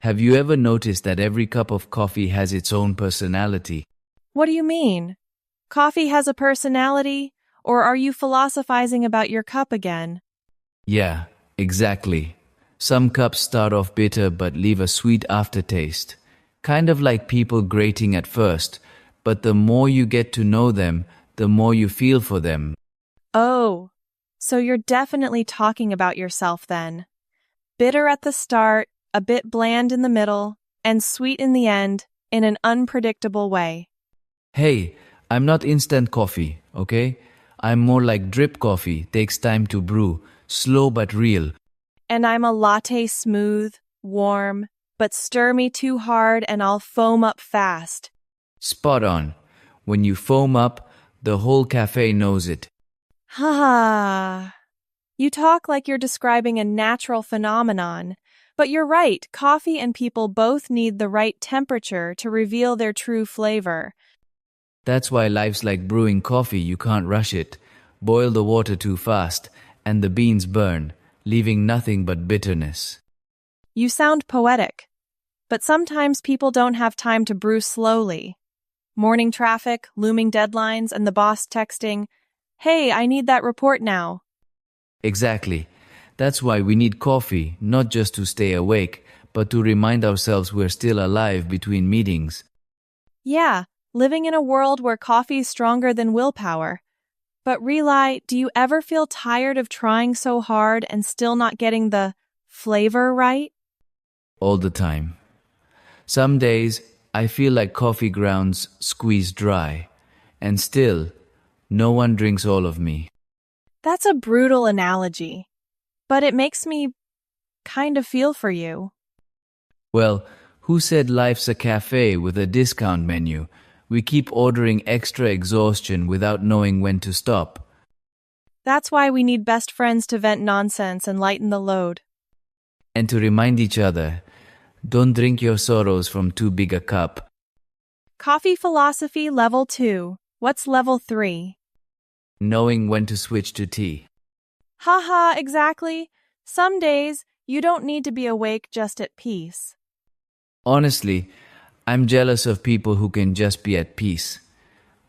Have you ever noticed that every cup of coffee has its own personality? What do you mean? Coffee has a personality? Or are you philosophizing about your cup again? Yeah, exactly. Some cups start off bitter but leave a sweet aftertaste. Kind of like people grating at first, but the more you get to know them, the more you feel for them. Oh, so you're definitely talking about yourself then. Bitter at the start, a bit bland in the middle, and sweet in the end, in an unpredictable way. Hey, I'm not instant coffee, okay? I'm more like drip coffee, takes time to brew, slow but real. And I'm a latte smooth, warm, but stir me too hard and I'll foam up fast. Spot on. When you foam up, the whole cafe knows it. Ha ha. You talk like you're describing a natural phenomenon, but you're right, coffee and people both need the right temperature to reveal their true flavor. That's why life's like brewing coffee, you can't rush it. Boil the water too fast, and the beans burn, leaving nothing but bitterness. You sound poetic, but sometimes people don't have time to brew slowly. Morning traffic, looming deadlines, and the boss texting, "Hey, I need that report now." Exactly. That's why we need coffee, not just to stay awake, but to remind ourselves we're still alive between meetings. Yeah, living in a world where coffee is stronger than willpower. But Reli, do you ever feel tired of trying so hard and still not getting the flavor right? All the time. Some days, I feel like coffee grounds squeezed dry, and still, no one drinks all of me. That's a brutal analogy, but it makes me kind of feel for you. Well, who said life's a cafe with a discount menu? We keep ordering extra exhaustion without knowing when to stop. That's why we need best friends to vent nonsense and lighten the load. And to remind each other, don't drink your sorrows from too big a cup. Coffee philosophy level 2. What's level 3? Knowing when to switch to tea. Haha, exactly. Some days, you don't need to be awake just at peace. Honestly, I'm jealous of people who can just be at peace.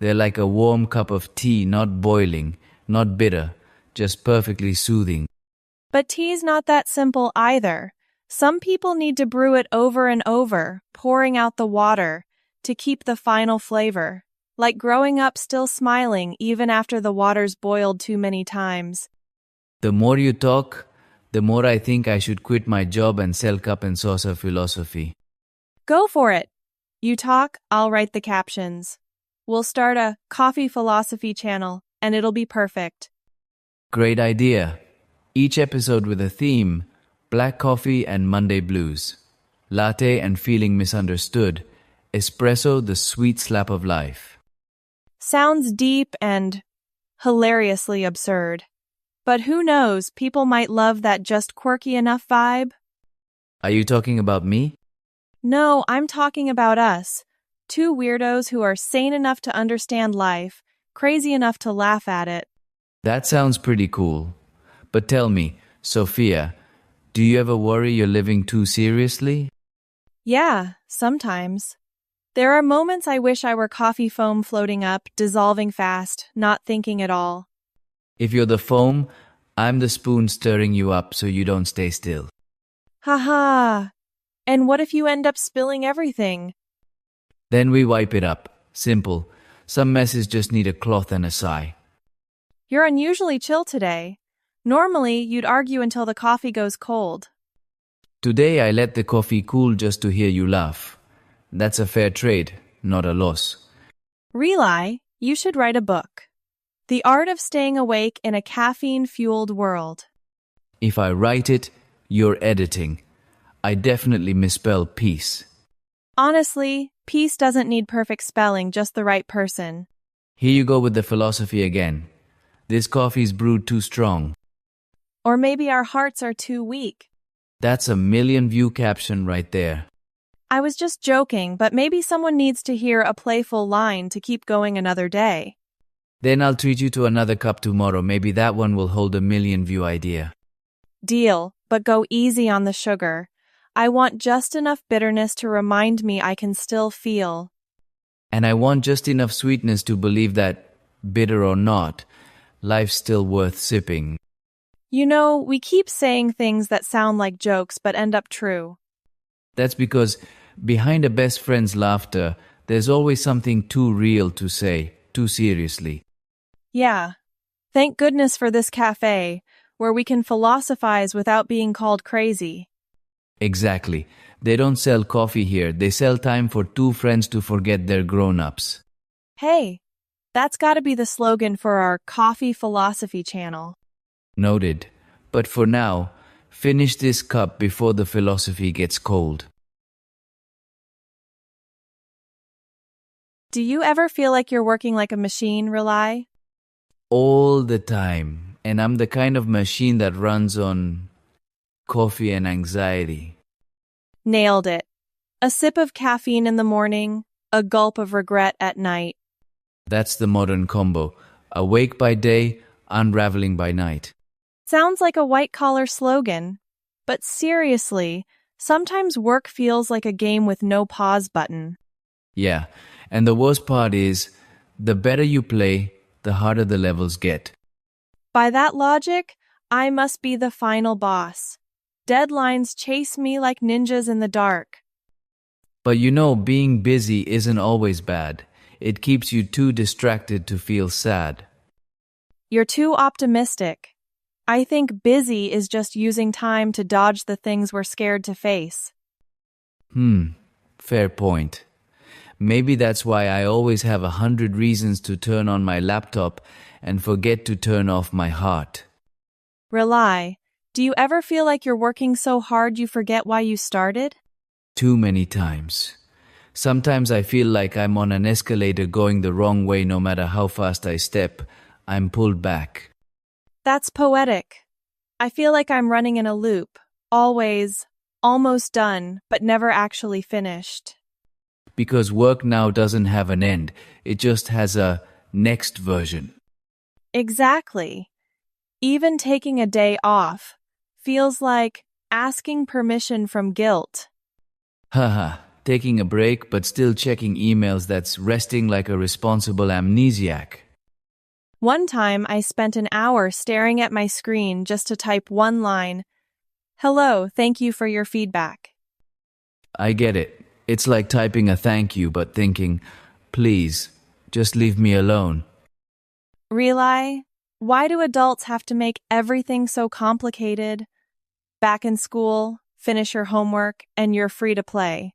They're like a warm cup of tea, not boiling, not bitter, just perfectly soothing. But tea's not that simple either. Some people need to brew it over and over, pouring out the water, to keep the final flavor. Like growing up still smiling even after the water's boiled too many times. The more you talk, the more I think I should quit my job and sell cup and saucer philosophy. Go for it. You talk, I'll write the captions. We'll start a coffee philosophy channel, and it'll be perfect. Great idea. Each episode with a theme: black coffee and Monday blues, latte and feeling misunderstood, espresso the sweet slap of life. Sounds deep and hilariously absurd. But who knows, people might love that just quirky enough vibe. Are you talking about me? No, I'm talking about us. Two weirdos who are sane enough to understand life, crazy enough to laugh at it. That sounds pretty cool. But tell me, Sophia, do you ever worry you're living too seriously? Yeah, sometimes. There are moments I wish I were coffee foam floating up, dissolving fast, not thinking at all. If you're the foam, I'm the spoon stirring you up so you don't stay still. Haha. And what if you end up spilling everything? Then we wipe it up. Simple. Some messes just need a cloth and a sigh. You're unusually chill today. Normally, you'd argue until the coffee goes cold. Today I let the coffee cool just to hear you laugh. That's a fair trade, not a loss. Reli, you should write a book. The Art of Staying Awake in a Caffeine-Fueled World. If I write it, you're editing. I definitely misspell peace. Honestly, peace doesn't need perfect spelling, just the right person. Here you go with the philosophy again. This coffee's brewed too strong. Or maybe our hearts are too weak. That's a 1,000,000-view caption right there. I was just joking, but maybe someone needs to hear a playful line to keep going another day. Then I'll treat you to another cup tomorrow. Maybe that one will hold a 1,000,000-view idea. Deal, but go easy on the sugar. I want just enough bitterness to remind me I can still feel. And I want just enough sweetness to believe that, bitter or not, life's still worth sipping. You know, we keep saying things that sound like jokes but end up true. That's because behind a best friend's laughter, there's always something too real to say, too seriously. Yeah. Thank goodness for this cafe, where we can philosophize without being called crazy. Exactly. They don't sell coffee here, they sell time for two friends to forget their grown-ups. Hey, that's gotta be the slogan for our Coffee Philosophy channel. Noted. But for now, finish this cup before the philosophy gets cold. Do you ever feel like you're working like a machine, Rely? All the time. And I'm the kind of machine that runs on coffee and anxiety. Nailed it. A sip of caffeine in the morning, a gulp of regret at night. That's the modern combo. Awake by day, unraveling by night. Sounds like a white-collar slogan. But seriously, sometimes work feels like a game with no pause button. Yeah, and the worst part is, the better you play, the harder the levels get. By that logic, I must be the final boss. Deadlines chase me like ninjas in the dark. But you know, being busy isn't always bad. It keeps you too distracted to feel sad. You're too optimistic. I think busy is just using time to dodge the things we're scared to face. Fair point. Maybe that's why I always have 100 reasons to turn on my laptop and forget to turn off my heart. Rely. Do you ever feel like you're working so hard you forget why you started? Too many times. Sometimes I feel like I'm on an escalator going the wrong way. No matter how fast I step, I'm pulled back. That's poetic. I feel like I'm running in a loop, always, almost done, but never actually finished. Because work now doesn't have an end, it just has a next version. Exactly. Even taking a day off feels like asking permission from guilt. Haha, taking a break but still checking emails, that's resting like a responsible amnesiac. One time I spent an hour staring at my screen just to type one line, "Hello, thank you for your feedback." I get it. It's like typing a thank you but thinking, please, just leave me alone. Rely, why do adults have to make everything so complicated? Back in school, finish your homework, and you're free to play.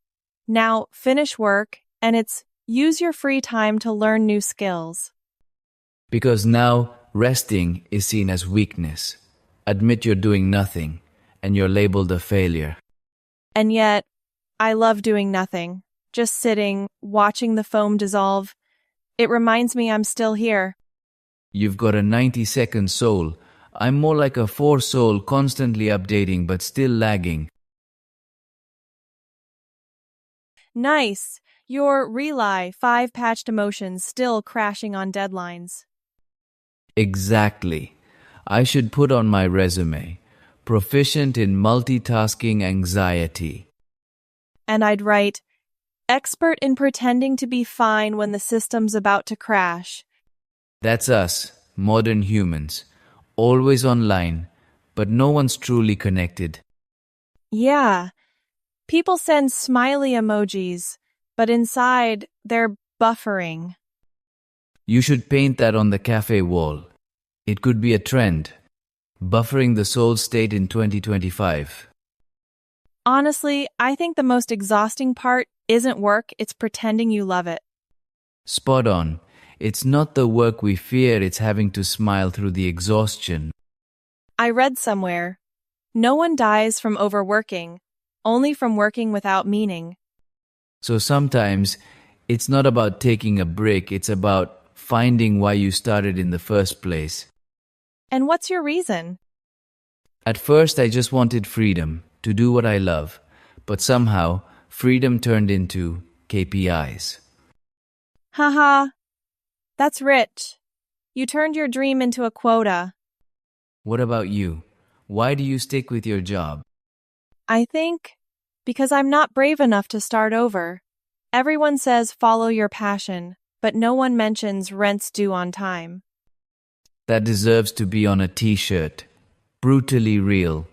Now, finish work, and it's use your free time to learn new skills. Because now resting is seen as weakness. Admit you're doing nothing, and you're labeled a failure. And yet, I love doing nothing, just sitting, watching the foam dissolve. It reminds me I'm still here. You've got a 90-second soul. I'm more like a 4 soul, constantly updating but still lagging. Nice. Your Rely 5 patched emotions still crashing on deadlines. Exactly. I should put on my resume, proficient in multitasking anxiety. And I'd write, expert in pretending to be fine when the system's about to crash. That's us, modern humans. Always online, but no one's truly connected. Yeah. People send smiley emojis, but inside, they're buffering. You should paint that on the cafe wall. It could be a trend. Buffering the soul state in 2025. Honestly, I think the most exhausting part isn't work, it's pretending you love it. Spot on. It's not the work we fear, it's having to smile through the exhaustion. I read somewhere, no one dies from overworking, only from working without meaning. So sometimes, it's not about taking a break, it's about finding why you started in the first place. And what's your reason? At first, I just wanted freedom to do what I love, but somehow, freedom turned into KPIs. Haha, that's rich. You turned your dream into a quota. What about you? Why do you stick with your job? I think Because I'm not brave enough to start over. Everyone says follow your passion, but no one mentions rent's due on time. That deserves to be on a t-shirt. Brutally real.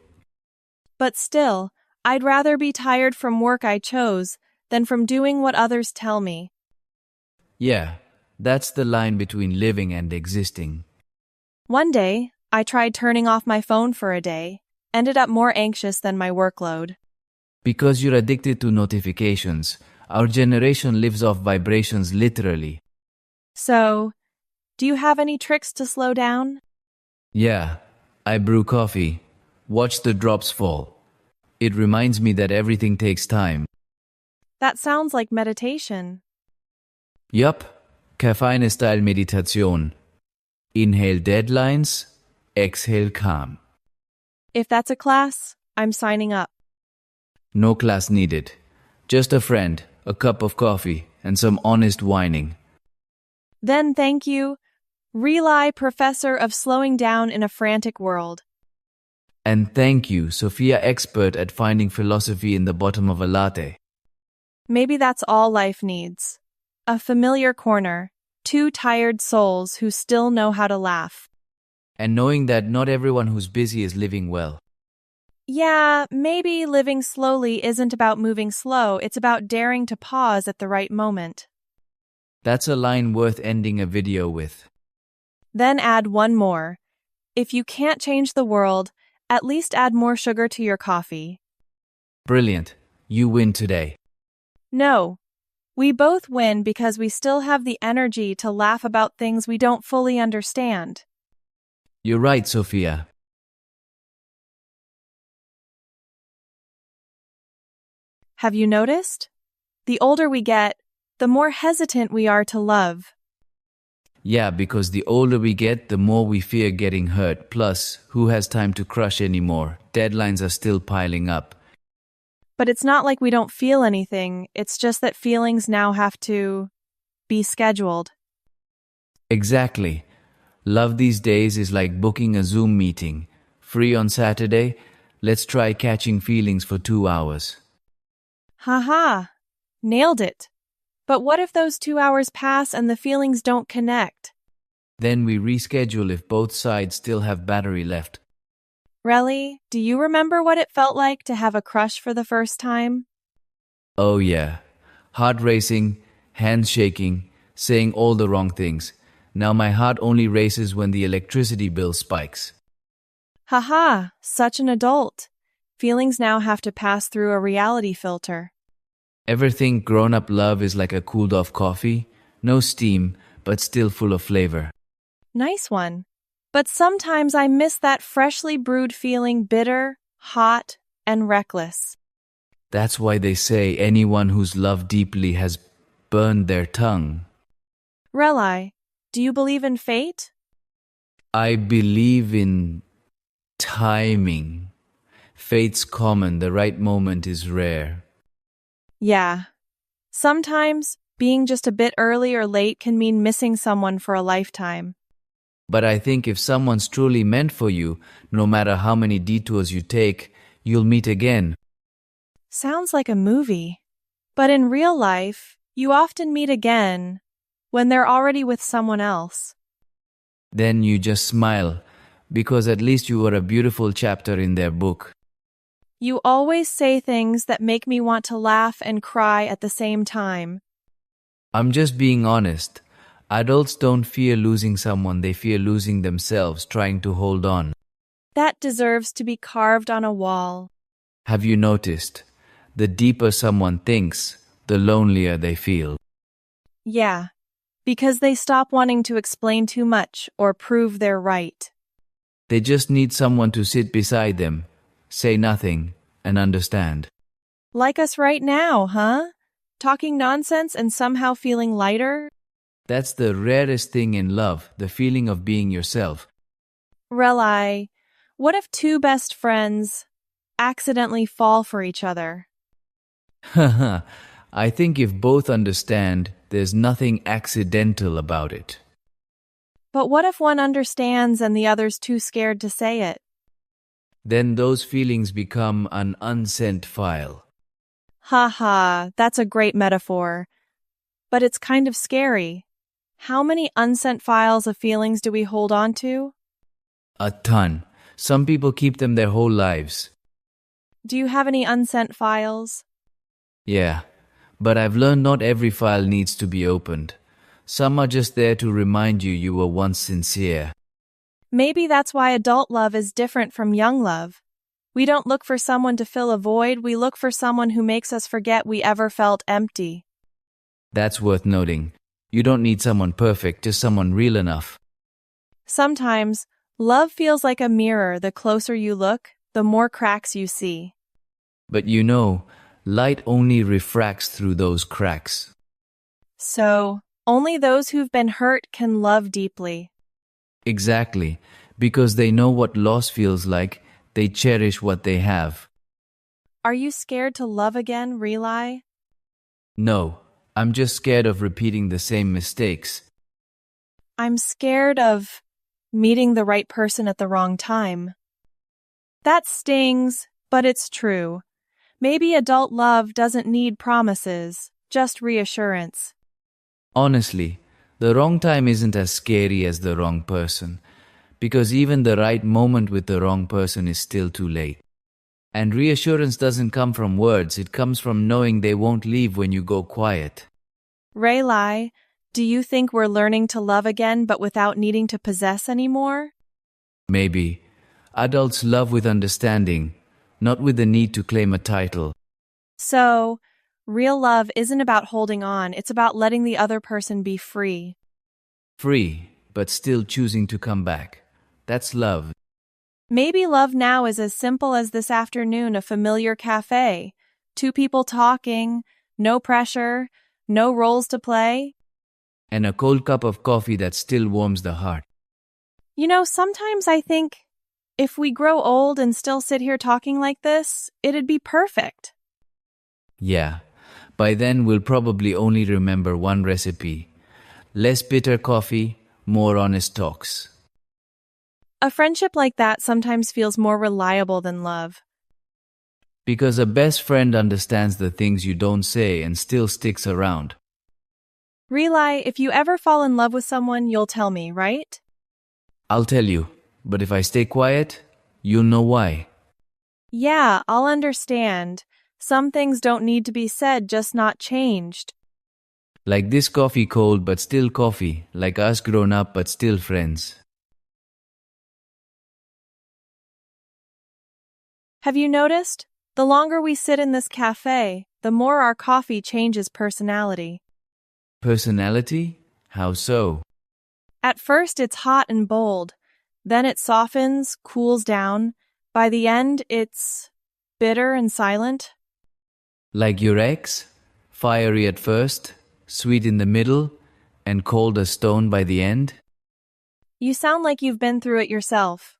But still, I'd rather be tired from work I chose than from doing what others tell me. Yeah, that's the line between living and existing. One day, I tried turning off my phone for a day, ended up more anxious than my workload. Because you're addicted to notifications, our generation lives off vibrations literally. So, do you have any tricks to slow down? Yeah, I brew coffee. Watch the drops fall. It reminds me that everything takes time. That sounds like meditation. Yup, Caffeine-style Meditation. Inhale deadlines, exhale calm. If that's a class, I'm signing up. No class needed. Just a friend, a cup of coffee, and some honest whining. Then thank you, Reli, professor of slowing down in a frantic world. And thank you, Sophia, expert at finding philosophy in the bottom of a latte. Maybe that's all life needs. A familiar corner, two tired souls who still know how to laugh. And knowing that not everyone who's busy is living well. Yeah, maybe living slowly isn't about moving slow, it's about daring to pause at the right moment. That's a line worth ending a video with. Then add one more. If you can't change the world, at least add more sugar to your coffee. Brilliant. You win today. No, we both win because we still have the energy to laugh about things we don't fully understand. You're right, Sophia. Have you noticed? The older we get, the more hesitant we are to love. Yeah, because the older we get, the more we fear getting hurt. Plus, who has time to crush anymore? Deadlines are still piling up. But it's not like we don't feel anything, it's just that feelings now have to be scheduled. Exactly. Love these days is like booking a Zoom meeting. Free on Saturday? Let's try catching feelings for 2 hours. Haha, nailed it. But what if those 2 hours pass and the feelings don't connect? Then we reschedule if both sides still have battery left. Reli, do you remember what it felt like to have a crush for the first time? Oh yeah. Heart racing, hands shaking, saying all the wrong things. Now my heart only races when the electricity bill spikes. Haha, such an adult. Feelings now have to pass through a reality filter. Ever think grown-up love is like a cooled-off coffee? No steam, but still full of flavor. Nice one. But sometimes I miss that freshly brewed feeling, bitter, hot, and reckless. That's why they say anyone who's loved deeply has burned their tongue. Reli, do you believe in fate? I believe in timing. Fate's common, the right moment is rare. Yeah. Sometimes being just a bit early or late can mean missing someone for a lifetime. But I think if someone's truly meant for you, no matter how many detours you take, you'll meet again. Sounds like a movie. But in real life, you often meet again when they're already with someone else. Then you just smile, because at least you were a beautiful chapter in their book. You always say things that make me want to laugh and cry at the same time. I'm just being honest. Adults don't fear losing someone, they fear losing themselves trying to hold on. That deserves to be carved on a wall. Have you noticed? The deeper someone thinks, the lonelier they feel. Yeah, because they stop wanting to explain too much or prove they're right. They just need someone to sit beside them, say nothing, and understand. Like us right now, huh? Talking nonsense and somehow feeling lighter? That's the rarest thing in love, the feeling of being yourself. Reli, what if two best friends accidentally fall for each other? Haha, I think if both understand, there's nothing accidental about it. But what if one understands and the other's too scared to say it? Then those feelings become an unsent file. Ha ha, that's a great metaphor. But it's kind of scary. How many unsent files of feelings do we hold on to? A ton. Some people keep them their whole lives. Do you have any unsent files? Yeah, but I've learned not every file needs to be opened. Some are just there to remind you were once sincere. Maybe that's why adult love is different from young love. We don't look for someone to fill a void, we look for someone who makes us forget we ever felt empty. That's worth noting. You don't need someone perfect, just someone real enough. Sometimes, love feels like a mirror. The closer you look, the more cracks you see. But light only refracts through those cracks. So, only those who've been hurt can love deeply. Exactly. Because they know what loss feels like, they cherish what they have. Are you scared to love again, Reli? No, I'm just scared of repeating the same mistakes. I'm scared of meeting the right person at the wrong time. That stings, but it's true. Maybe adult love doesn't need promises, just reassurance. Honestly, the wrong time isn't as scary as the wrong person, because even the right moment with the wrong person is still too late. And reassurance doesn't come from words, it comes from knowing they won't leave when you go quiet. Reli, do you think we're learning to love again but without needing to possess anymore? Maybe. Adults love with understanding, not with the need to claim a title. So, real love isn't about holding on, it's about letting the other person be free. Free, but still choosing to come back. That's love. Maybe love now is as simple as this afternoon, a familiar cafe. Two people talking, no pressure, no roles to play. And a cold cup of coffee that still warms the heart. Sometimes I think if we grow old and still sit here talking like this, it'd be perfect. Yeah, by then we'll probably only remember one recipe. Less bitter coffee, more honest talks. A friendship like that sometimes feels more reliable than love. Because a best friend understands the things you don't say and still sticks around. Reli, if you ever fall in love with someone, you'll tell me, right? I'll tell you, but if I stay quiet, you'll know why. Yeah, I'll understand. Some things don't need to be said, just not changed. Like this coffee cold but still coffee, like us grown up but still friends. Have you noticed? The longer we sit in this cafe, the more our coffee changes personality. Personality? How so? At first it's hot and bold, then it softens, cools down. By the end, it's bitter and silent. Like your ex? Fiery at first, sweet in the middle, and cold as stone by the end? You sound like you've been through it yourself.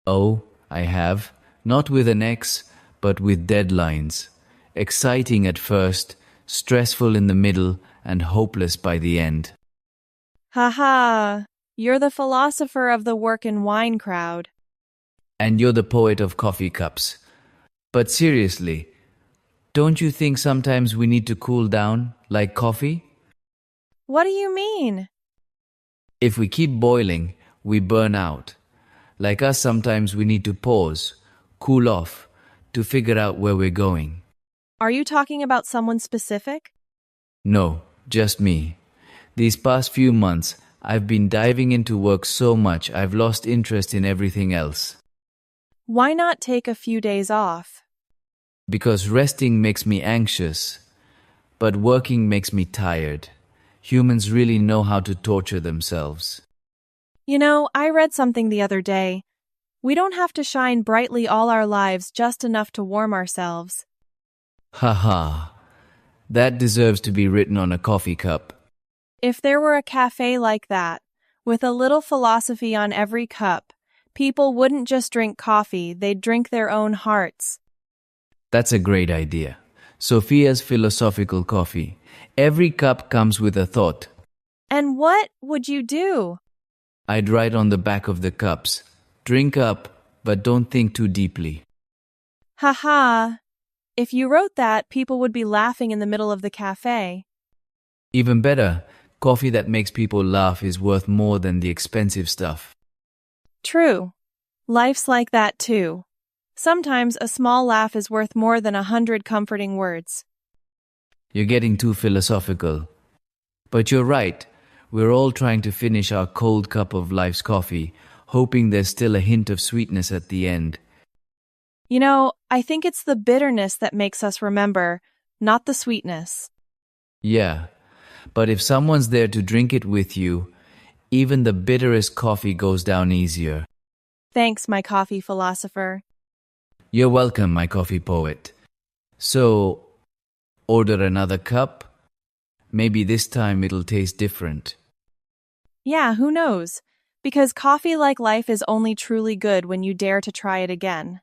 Oh, I have. Not with an ex, but with deadlines. Exciting at first, stressful in the middle, and hopeless by the end. Haha, you're the philosopher of the work and wine crowd. And you're the poet of coffee cups. But seriously, don't you think sometimes we need to cool down, like coffee? What do you mean? If we keep boiling, we burn out. Like us, sometimes we need to pause, cool off, to figure out where we're going. Are you talking about someone specific? No, just me. These past few months, I've been diving into work so much I've lost interest in everything else. Why not take a few days off? Because resting makes me anxious, but working makes me tired. Humans really know how to torture themselves. I read something the other day. We don't have to shine brightly all our lives, just enough to warm ourselves. Haha, that deserves to be written on a coffee cup. If there were a cafe like that, with a little philosophy on every cup, people wouldn't just drink coffee, they'd drink their own hearts. That's a great idea. Sophia's philosophical coffee. Every cup comes with a thought. And what would you do? I'd write on the back of the cups, drink up, but don't think too deeply. Haha, If you wrote that, people would be laughing in the middle of the cafe. Even better, coffee that makes people laugh is worth more than the expensive stuff. True. Life's like that too. Sometimes a small laugh is worth more than 100 comforting words. You're getting too philosophical. But you're right. We're all trying to finish our cold cup of life's coffee, hoping there's still a hint of sweetness at the end. You know, I think it's the bitterness that makes us remember, not the sweetness. Yeah, but if someone's there to drink it with you, even the bitterest coffee goes down easier. Thanks, my coffee philosopher. You're welcome, my coffee poet. So, order another cup? Maybe this time it'll taste different. Yeah, who knows? Because coffee like life is only truly good when you dare to try it again.